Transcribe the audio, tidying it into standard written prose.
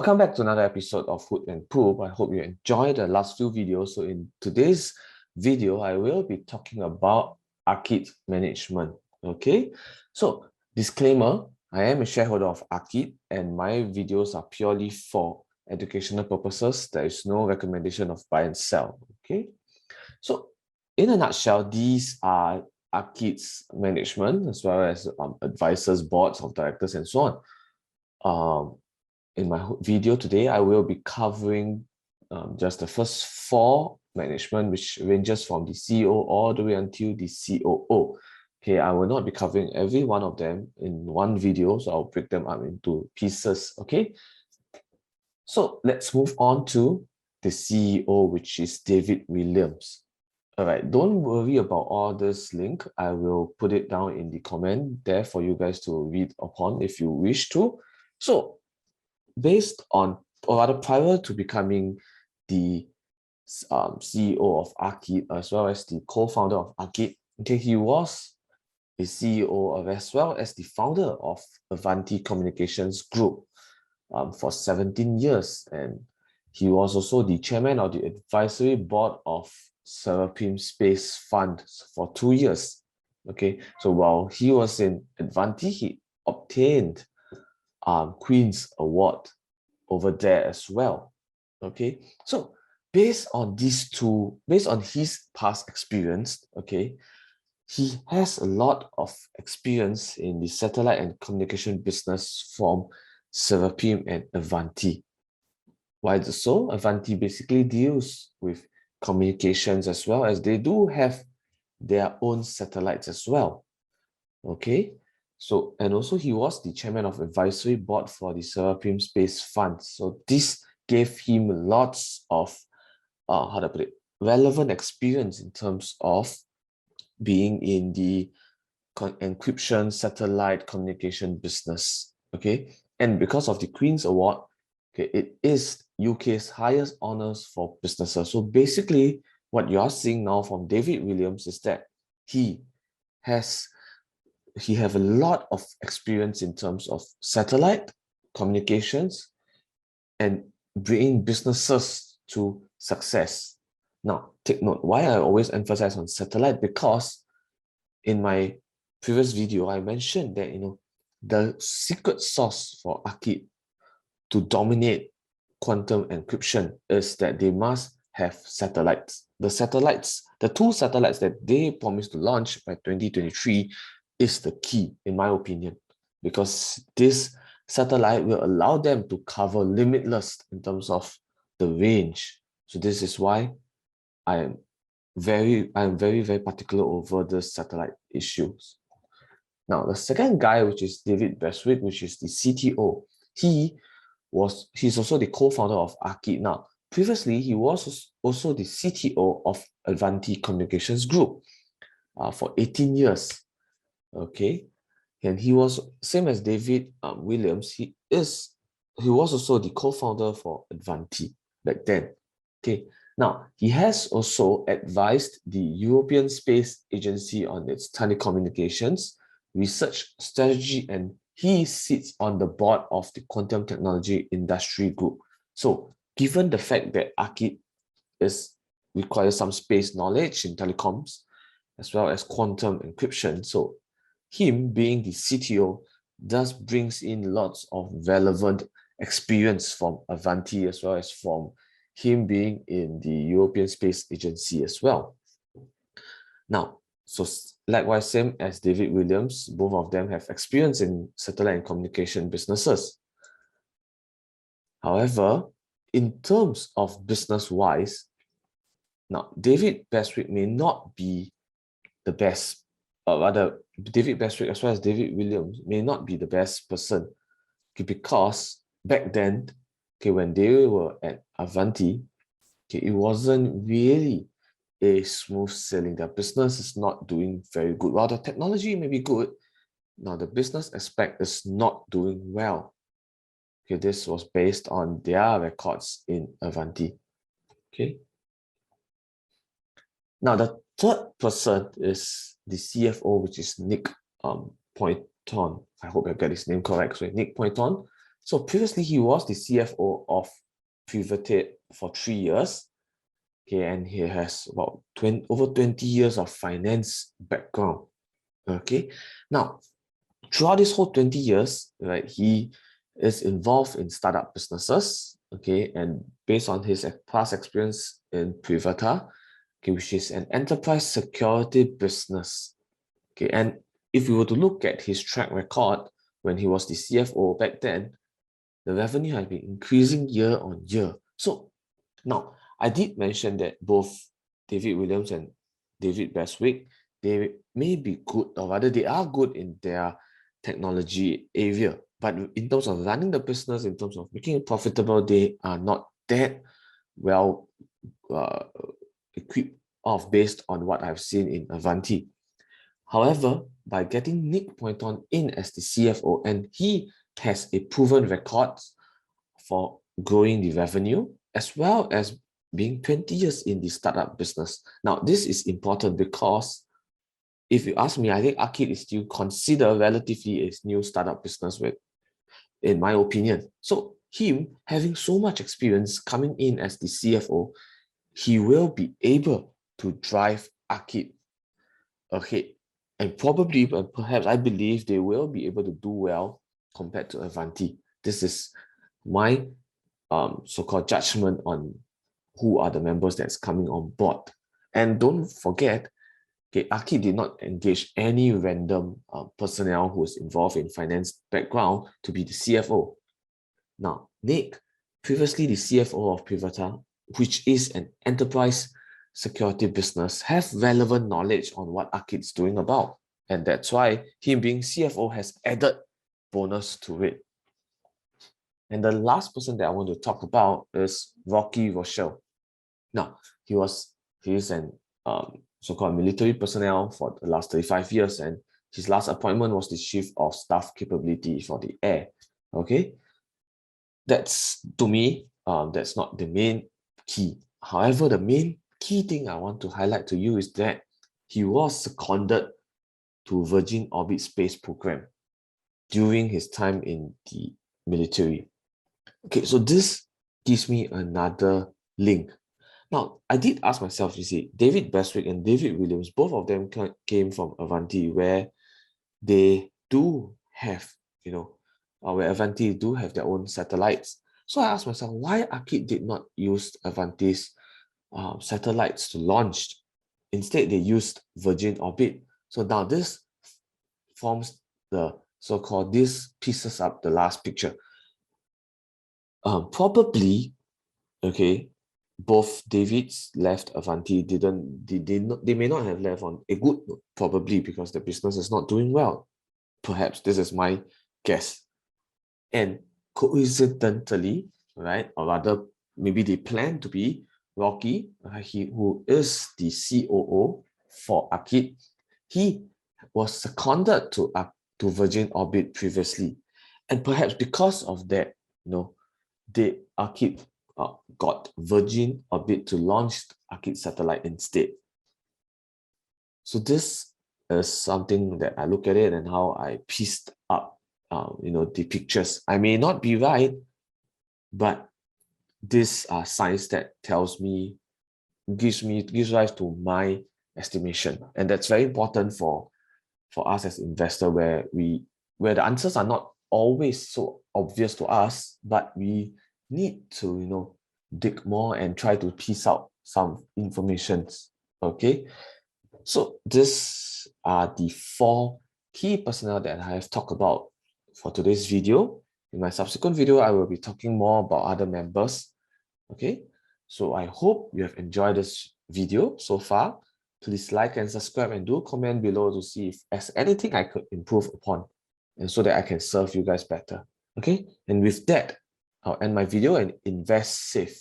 Welcome back to another episode of Hoot and Poop. I hope you enjoyed the last few videos. So in today's video, I will be talking about Arqit management. Okay, so disclaimer, I am a shareholder of Arqit and my videos are purely for educational purposes. There is no recommendation of buy and sell. Okay, so in a nutshell, these are Arqit's management as well as advisors, boards of directors, and so on. In my video today, I will be covering just the first four management, which ranges from the CEO all the way until the COO. Okay, I will not be covering every one of them in one video, so I'll break them up into pieces. Okay, so let's move on to the CEO, which is David Williams. All right, don't worry about all this link. I will put it down in the comment there for you guys to read upon if you wish to. So based on, or rather prior to becoming the CEO of Arqit, as well as the co-founder of Arqit, okay, he was a CEO of, as well as the founder of Avanti Communications Group for 17 years. And he was also the chairman of the advisory board of Seraphim Space Fund for 2 years. Okay, so while he was in Avanti, he obtained Queen's Award over there as well. Okay, so based on these two, based on his past experience, okay, he has a lot of experience in the satellite and communication business from Seraphim and Avanti. Why is it so? Avanti basically deals with communications as well as they do have their own satellites as well. Okay, so, and also he was the chairman of advisory board for the Seraphim Space Fund. So this gave him lots of, how to put it, relevant experience in terms of being in the encryption satellite communication business. Okay, and because of the Queen's Award, okay, it is UK's highest honors for businesses. So basically, what you are seeing now from David Williams is that he have a lot of experience in terms of satellite communications and bringing businesses to success. Now, take note, why I always emphasize on satellite, because in my previous video, I mentioned that, the secret sauce for Arqit to dominate quantum encryption is that they must have satellites. The two satellites that they promised to launch by 2023 is the key, in my opinion, because this satellite will allow them to cover limitless in terms of the range. So this is why I am very, very particular over the satellite issues. Now, the second guy, which is David Bestwick, which is the CTO, he's also the co-founder of Arqit. Now, previously, he was also the CTO of Avanti Communications Group for 18 years. Okay, and he was same as David Williams. He was also the co-founder for Avanti back then. Okay, now he has also advised the European Space Agency on its telecommunications research strategy, and he sits on the board of the Quantum Technology Industry Group. So, given the fact that Arqit requires some space knowledge in telecoms as well as quantum encryption, so him being the CTO thus brings in lots of relevant experience from Avanti as well as from him being in the European Space Agency as well. Now, so likewise, same as David Williams, both of them have experience in satellite and communication businesses. However, in terms of business-wise, now David Bestwick may not be the best, or rather, David Bestwick as well as David Williams may not be the best person, okay, because back then, okay, when they were at Avanti, okay, it wasn't really a smooth sailing. Their business is not doing very good. While the technology may be good, now the business aspect is not doing well. Okay, this was based on their records in Avanti. Okay. Now the third person is the CFO, which is Nick Pointon. I hope I got his name correct. So Nick Pointon, So previously he was the CFO of Pivoted for 3 years. Okay, and he has about over 20 years of finance background. Okay, now throughout this whole 20 years, right, he is involved in startup businesses. Okay, and based on his past experience in Privata, okay, which is an enterprise security business. Okay, and if we were to look at his track record when he was the CFO back then, the revenue has been increasing year on year. So now, I did mention that both David Williams and David Bestwick, they may be good, or rather they are good in their technology area, but in terms of running the business, in terms of making it profitable, they are not that well equipped of based on what I've seen in Avanti. However, by getting Nick Pointon in as the CFO, and he has a proven record for growing the revenue, as well as being 20 years in the startup business. Now, this is important because if you ask me, I think Arqit is still considered relatively a new startup business, in my opinion. So him having so much experience coming in as the CFO, he will be able to drive Arqit ahead. And probably, but perhaps I believe they will be able to do well compared to Avanti. This is my so-called judgment on who are the members that's coming on board. And don't forget, okay, Arqit did not engage any random personnel who is involved in finance background to be the CFO. Now, Nick, previously the CFO of Pivota, which is an enterprise security business, have relevant knowledge on what Arqit's doing about. And that's why him being CFO has added bonus to it. And the last person that I want to talk about is Rochelle. Now, he is an so-called military personnel for the last 35 years, and his last appointment was the Chief of Staff Capability for the Air. Okay, that's, to me, that's not the main key. However, the main key thing I want to highlight to you is that he was seconded to Virgin Orbit Space Program during his time in the military. Okay, so this gives me another link. Now, I did ask myself, you see, David Bestwick and David Williams, both of them came from Avanti, where they do have, where Avanti do have their own satellites. So I asked myself, why Arqit did not use Avanti's satellites to launch? Instead, they used Virgin Orbit. So now this forms the so-called, this pieces up the last picture. Probably, okay, both Davids left Avanti, they may not have left on a good note, probably because the business is not doing well. Perhaps this is my guess. And coincidentally, right, or rather, maybe they plan to be Rocky, who is the COO for Arqit. He was seconded to Virgin Orbit previously, and perhaps because of that, Arqit got Virgin Orbit to launch Arqit satellite instead. So this is something that I look at it and how I pieced up, the pictures. I may not be right, but these are signs that gives rise to my estimation, and that's very important for us as investor, where the answers are not always so obvious to us, but we need to dig more and try to piece out some information. Okay, so these are the 4 key personnel that I have talked about for today's video. In my subsequent video, I will be talking more about other members. Okay, so I hope you have enjoyed this video so far. Please like and subscribe, and do comment below to see if there's anything I could improve upon, and so that I can serve you guys better. Okay, and with that, I'll end my video and invest safe.